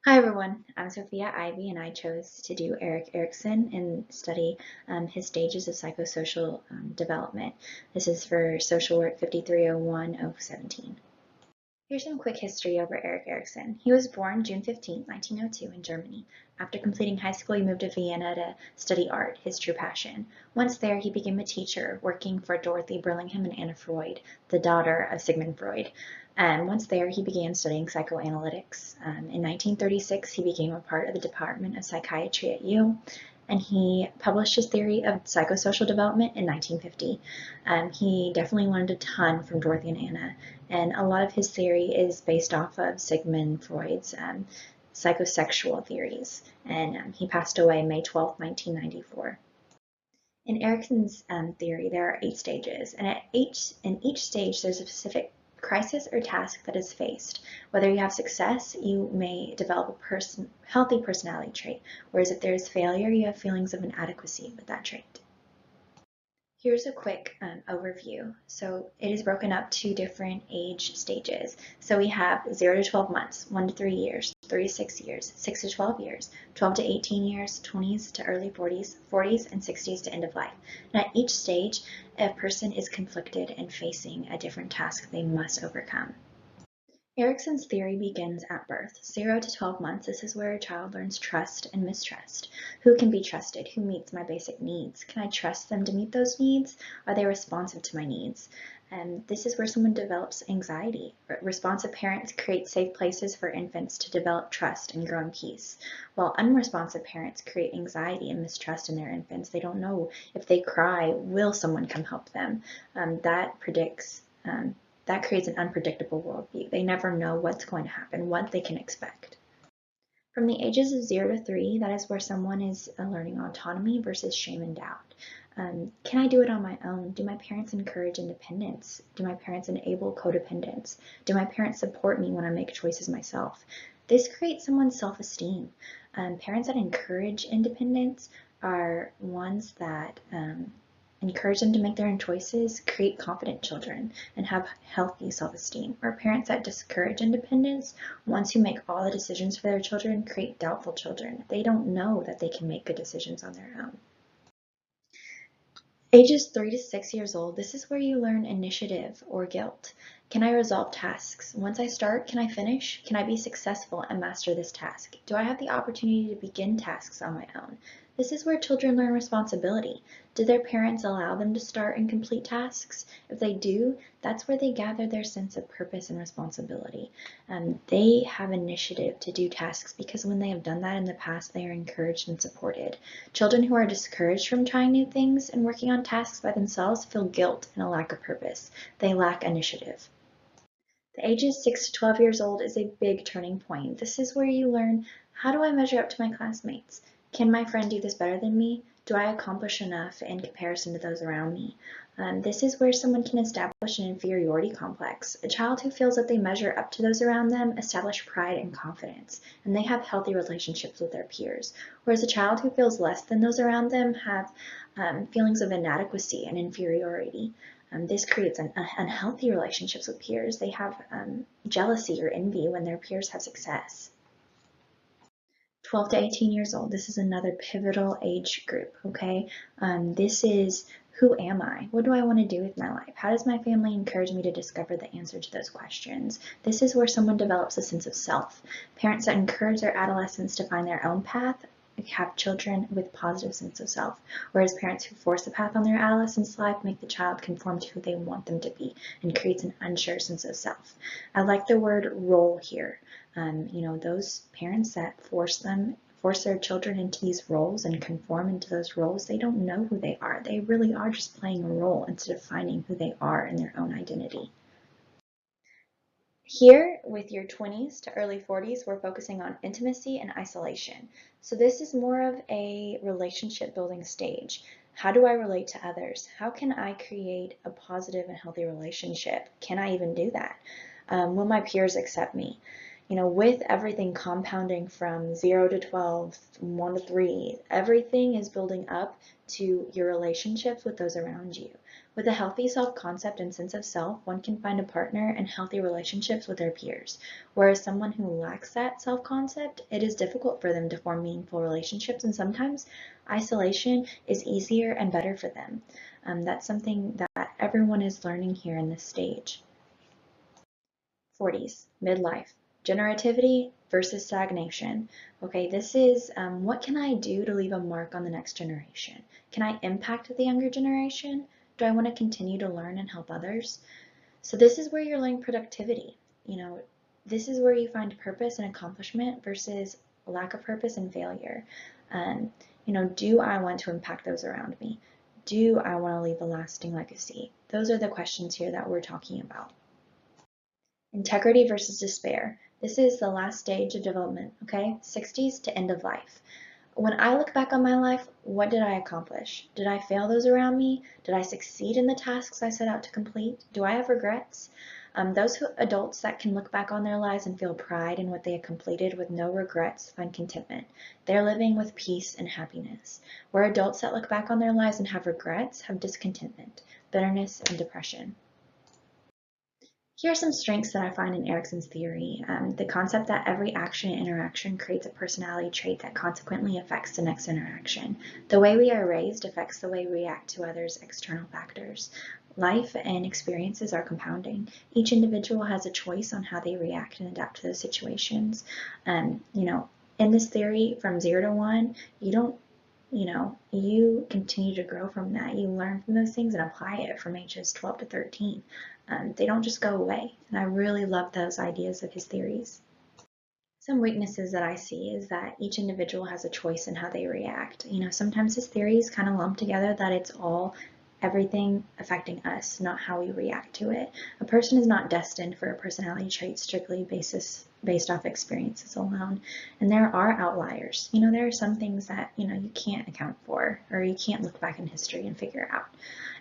Hi everyone, I'm Sophia Ivy and I chose to do Erikson and study his stages of psychosocial development. This is for Social Work 5301-017. Here's some quick history over Erik Erikson. He was born June 15, 1902 in Germany. After completing high school, he moved to Vienna to study art, his true passion. Once there, he became a teacher, working for Dorothy Burlingham and Anna Freud, the daughter of Sigmund Freud. Once there, he began studying psychoanalytics. In 1936, he became a part of the Department of Psychiatry at Yale, and he published his theory of psychosocial development in 1950. He definitely learned a ton from Dorothy and Anna, and a lot of his theory is based off of Sigmund Freud's psychosexual theories, and he passed away May 12, 1994. In Erikson's theory, there are 8 stages, and in each stage there's a specific crisis or task that is faced. Whether you have success, you may develop a healthy personality trait, whereas if there is failure, you have feelings of inadequacy with that trait. Here's a quick overview. So it is broken up to different age stages. So we have 0 to 12 months, 1 to 3 years, 3 to 6 years, 6 to 12 years, 12 to 18 years, 20s to early 40s, 40s and 60s to end of life. And at each stage, a person is conflicted and facing a different task they must overcome. Erikson's theory begins at birth. 0 to 12 months, this is where a child learns trust and mistrust. Who can be trusted? Who meets my basic needs? Can I trust them to meet those needs? Are they responsive to my needs? And this is where someone develops anxiety. Responsive parents create safe places for infants to develop trust and grow in peace, while unresponsive parents create anxiety and mistrust in their infants. They don't know if they cry, will someone come help them? That creates an unpredictable worldview. They never know what's going to happen, what they can expect. From the ages of 0 to 3, that is where someone is learning autonomy versus shame and doubt. Can I do it on my own? Do my parents encourage independence? Do my parents enable codependence? Do my parents support me when I make choices myself? This creates someone's self-esteem. Parents that encourage independence are ones that encourage them to make their own choices, create confident children, and have healthy self-esteem. Or parents that discourage independence, ones who make all the decisions for their children, create doubtful children. They don't know that they can make good decisions on their own. Ages 3 to 6 years old, this is where you learn initiative or guilt. Can I resolve tasks? Once I start, can I finish? Can I be successful and master this task? Do I have the opportunity to begin tasks on my own? This is where children learn responsibility. Do their parents allow them to start and complete tasks? If they do, that's where they gather their sense of purpose and responsibility. They have initiative to do tasks because when they have done that in the past, they are encouraged and supported. Children who are discouraged from trying new things and working on tasks by themselves feel guilt and a lack of purpose. They lack initiative. The ages 6 to 12 years old is a big turning point. This is where you learn, how do I measure up to my classmates? Can my friend do this better than me? Do I accomplish enough in comparison to those around me? This is where someone can establish an inferiority complex. A child who feels that they measure up to those around them establish pride and confidence, and they have healthy relationships with their peers. Whereas a child who feels less than those around them have feelings of inadequacy and inferiority. This creates unhealthy relationships with peers. They have jealousy or envy when their peers have success. 12 to 18 years old, this is another pivotal age group, okay? This is, who am I? What do I want to do with my life? How does my family encourage me to discover the answer to those questions? This is where someone develops a sense of self. Parents that encourage their adolescents to find their own path have children with positive sense of self, whereas parents who force a path on their adolescent's life make the child conform to who they want them to be and creates an unsure sense of self. I like the word role here. Those parents that force their children into these roles and conform into those roles, they don't know who they are. They really are just playing a role instead of finding who they are in their own identity. Here, with your 20s to early 40s, we're focusing on intimacy and isolation. So this is more of a relationship building stage. How do I relate to others? How can I create a positive and healthy relationship? Can I even do that? Will my peers accept me? with everything compounding from 0 to 12, 1 to 3, everything is building up to your relationships with those around you. With a healthy self-concept and sense of self, one can find a partner and healthy relationships with their peers. Whereas someone who lacks that self-concept, it is difficult for them to form meaningful relationships, and sometimes isolation is easier and better for them. That's something that everyone is learning here in this stage. 40s, midlife. Generativity versus stagnation. Okay, this is what can I do to leave a mark on the next generation? Can I impact the younger generation? Do I want to continue to learn and help others? So this is where you're learning productivity. This is where you find purpose and accomplishment versus lack of purpose and failure. Do I want to impact those around me? Do I want to leave a lasting legacy? Those are the questions here that we're talking about. Integrity versus despair. This is the last stage of development, okay? 60s to end of life. When I look back on my life, what did I accomplish? Did I fail those around me? Did I succeed in the tasks I set out to complete? Do I have regrets? Those adults that can look back on their lives and feel pride in what they have completed with no regrets find contentment. They're living with peace and happiness. Where adults that look back on their lives and have regrets have discontentment, bitterness, and depression. Here are some strengths that I find in Erikson's theory. The concept that every action and interaction creates a personality trait that consequently affects the next interaction. The way we are raised affects the way we react to others' external factors. Life and experiences are compounding. Each individual has a choice on how they react and adapt to those situations. In this theory, from 0 to 1, you continue to grow from that. You learn from those things and apply it from ages 12 to 13. They don't just go away. And I really love those ideas of his theories. Some weaknesses that I see is that each individual has a choice in how they react. Sometimes his theories kind of lump together that it's all everything affecting us, not how we react to it. A person is not destined for a personality trait strictly based off experiences alone. And there are outliers. There are some things that, you can't account for, or you can't look back in history and figure out.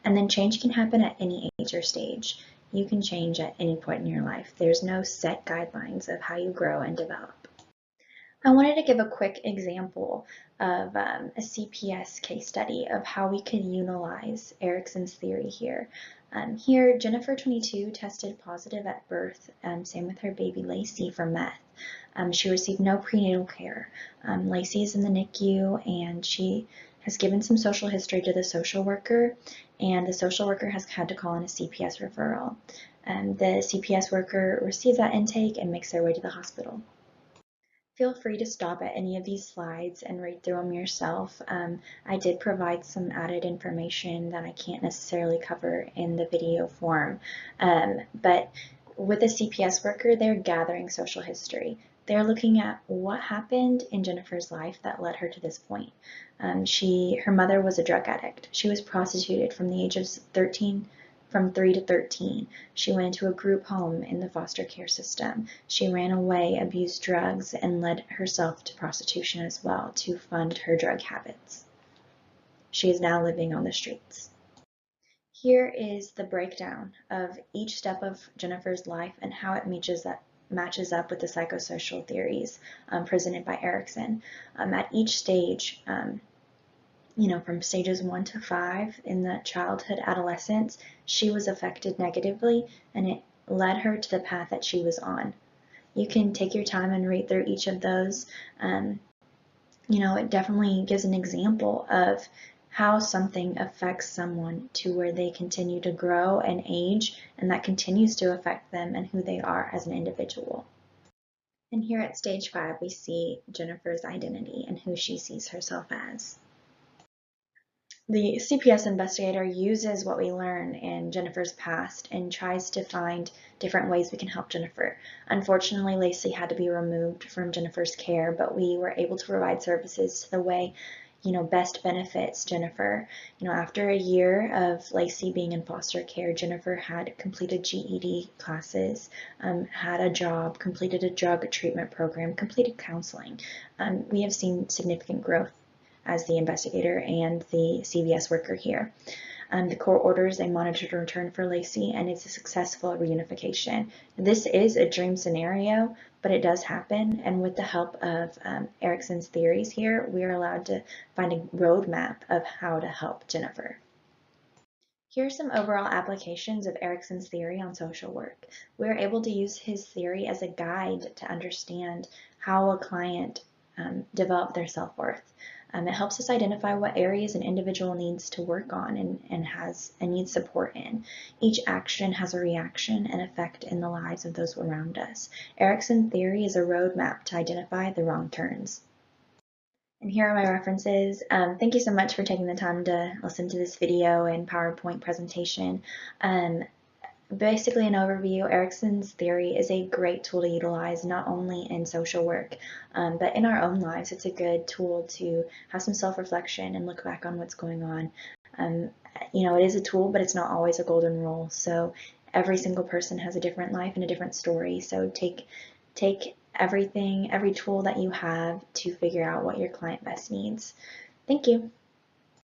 And then change can happen at any age or stage. You can change at any point in your life. There's no set guidelines of how you grow and develop. I wanted to give a quick example of a CPS case study of how we could utilize Erikson's theory here. Here, Jennifer, 22, tested positive at birth, same with her baby Lacey, for meth. She received no prenatal care. Lacey is in the NICU, and she has given some social history to the social worker, and the social worker has had to call in a CPS referral. The CPS worker receives that intake and makes their way to the hospital. Feel free to stop at any of these slides and read through them yourself. I did provide some added information that I can't necessarily cover in the video form, but with a CPS worker, they're gathering social history. They're looking at what happened in Jennifer's life that led her to this point. Her mother was a drug addict. She was prostituted from the age of 3 to 13. She went into a group home in the foster care system. She ran away, abused drugs, and led herself to prostitution as well to fund her drug habits. She is now living on the streets. Here is the breakdown of each step of Jennifer's life and how it matches up with the psychosocial theories presented by Erikson. At each stage, from stages 1 to 5 in the childhood, adolescence, she was affected negatively, and it led her to the path that she was on. You can take your time and read through each of those. It definitely gives an example of how something affects someone to where they continue to grow and age, and that continues to affect them and who they are as an individual. And here at stage 5, we see Jennifer's identity and who she sees herself as. The CPS investigator uses what we learn in Jennifer's past and tries to find different ways we can help Jennifer. Unfortunately, Lacey had to be removed from Jennifer's care, but we were able to provide services the way best benefits Jennifer. After a year of Lacey being in foster care, Jennifer had completed GED classes, had a job, completed a drug treatment program, completed counseling. We have seen significant growth as the investigator and the CVS worker here. The court orders a monitored return for Lacey, and it's a successful reunification. This is a dream scenario, but it does happen, and with the help of Erikson's theories here, we are allowed to find a roadmap of how to help Jennifer. Here are some overall applications of Erikson's theory on social work. We are able to use his theory as a guide to understand how a client develop their self-worth. It helps us identify what areas an individual needs to work on and needs support in. Each action has a reaction and effect in the lives of those around us. Erikson's theory is a roadmap to identify the wrong turns. And here are my references. Thank you so much for taking the time to listen to this video and PowerPoint presentation. Basically an overview, Erikson's theory is a great tool to utilize not only in social work, but in our own lives. It's a good tool to have some self-reflection and look back on what's going on. It is a tool, but it's not always a golden rule. So every single person has a different life and a different story. So take every tool that you have to figure out what your client best needs. Thank you.